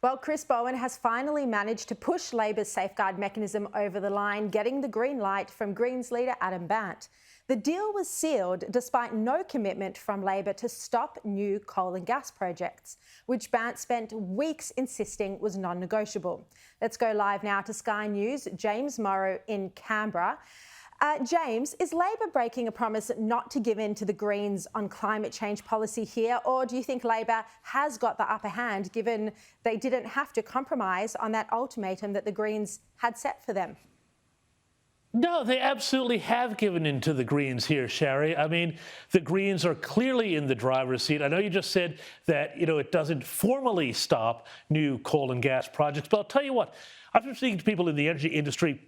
Well, Chris Bowen has finally managed to push Labor's safeguard mechanism over the line, getting the green light from Greens leader Adam Bandt. The deal was sealed despite no commitment from Labor to stop new coal and gas projects, which Bandt spent weeks insisting was non-negotiable. Let's go live now to Sky News' James Morrow in Canberra. James, is Labor breaking a promise not to give in to the Greens on climate change policy here, or do you think Labor has got the upper hand given they didn't have to compromise on that ultimatum that the Greens had set for them? No, they absolutely have given in to the Greens here, Sharri. I mean, the Greens are clearly in the driver's seat. I know you just said that, it doesn't formally stop new coal and gas projects, but I'll tell you what, I've been speaking to people in the energy industry.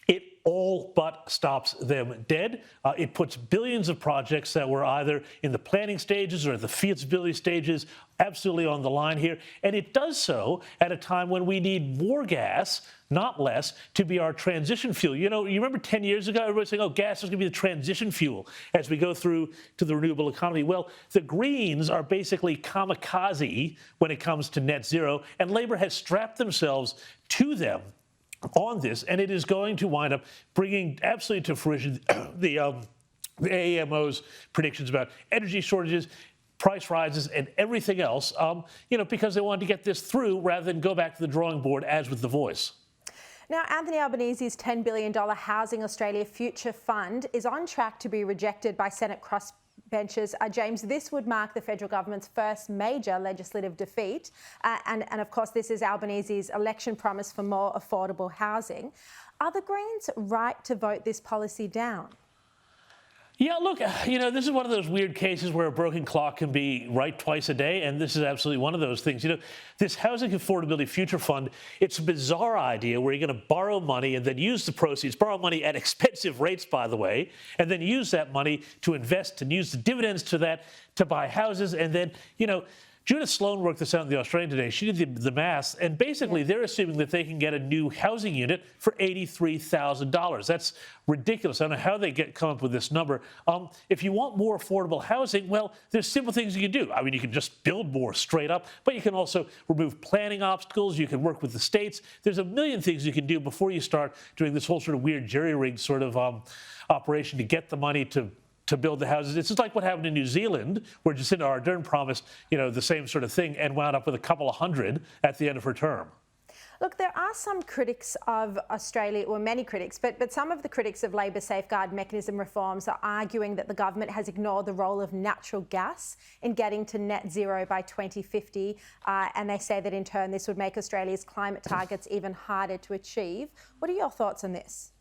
It all but stops them dead. It puts billions of projects that were either in the planning stages or the feasibility stages absolutely on the line here. And it does so at a time when we need more gas, not less, to be our transition fuel. You remember 10 years ago, everybody was saying, oh, gas is going to be the transition fuel as we go through to the renewable economy. Well, the Greens are basically kamikaze when it comes to net zero, and Labor has strapped themselves to them on this, and it is going to wind up bringing absolutely to fruition the AEMO's predictions about energy shortages, price rises, and everything else, because they wanted to get this through rather than go back to the drawing board as with The Voice. Now, Anthony Albanese's $10 billion Housing Australia Future Fund is on track to be rejected by Senate crossbenchers. James, this would mark the federal government's first major legislative defeat. And of course, this is Albanese's election promise for more affordable housing. Are the Greens right to vote this policy down? Yeah, look, this is one of those weird cases where a broken clock can be right twice a day, and this is absolutely one of those things. This Housing Affordability Future Fund, it's a bizarre idea where you're going to borrow money and then use the proceeds, borrow money at expensive rates, by the way, and then use that money to invest and use the dividends to that to buy houses. And then, Judith Sloan worked this out in the Australian today. She did the math, and basically they're assuming that they can get a new housing unit for $83,000. That's ridiculous. I don't know how they come up with this number. If you want more affordable housing, well, there's simple things you can do. I mean, you can just build more straight up, but you can also remove planning obstacles. You can work with the states. There's a million things you can do before you start doing this whole sort of weird jerry-rigged sort of operation to get the money to build the houses. It's just like what happened in New Zealand, where Jacinda Ardern promised, the same sort of thing and wound up with a couple of hundred at the end of her term. Look, there are some critics of Australia, or many critics, but some of the critics of Labor's safeguard mechanism reforms are arguing that the government has ignored the role of natural gas in getting to net zero by 2050. And they say that in turn, this would make Australia's climate targets even harder to achieve. What are your thoughts on this?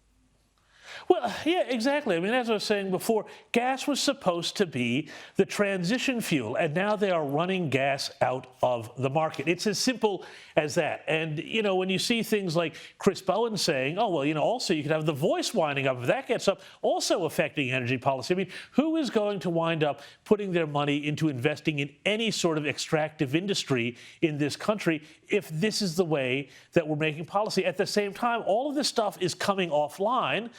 Well, yeah, exactly. I mean, as I was saying before, gas was supposed to be the transition fuel, and now they are running gas out of the market. It's as simple as that. And, when you see things like Chris Bowen saying, oh, well, also you could have The Voice winding up, if that gets up, also affecting energy policy. I mean, who is going to wind up putting their money into investing in any sort of extractive industry in this country if this is the way that we're making policy? At the same time, all of this stuff is coming offline.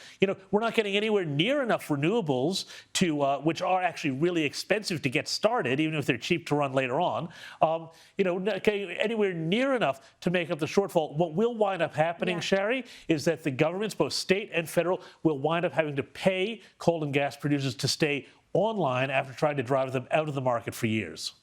We're not getting anywhere near enough renewables which are actually really expensive to get started, even if they're cheap to run later on. Not getting anywhere near enough to make up the shortfall. What will wind up happening, Sharri, is that the governments, both state and federal, will wind up having to pay coal and gas producers to stay online after trying to drive them out of the market for years.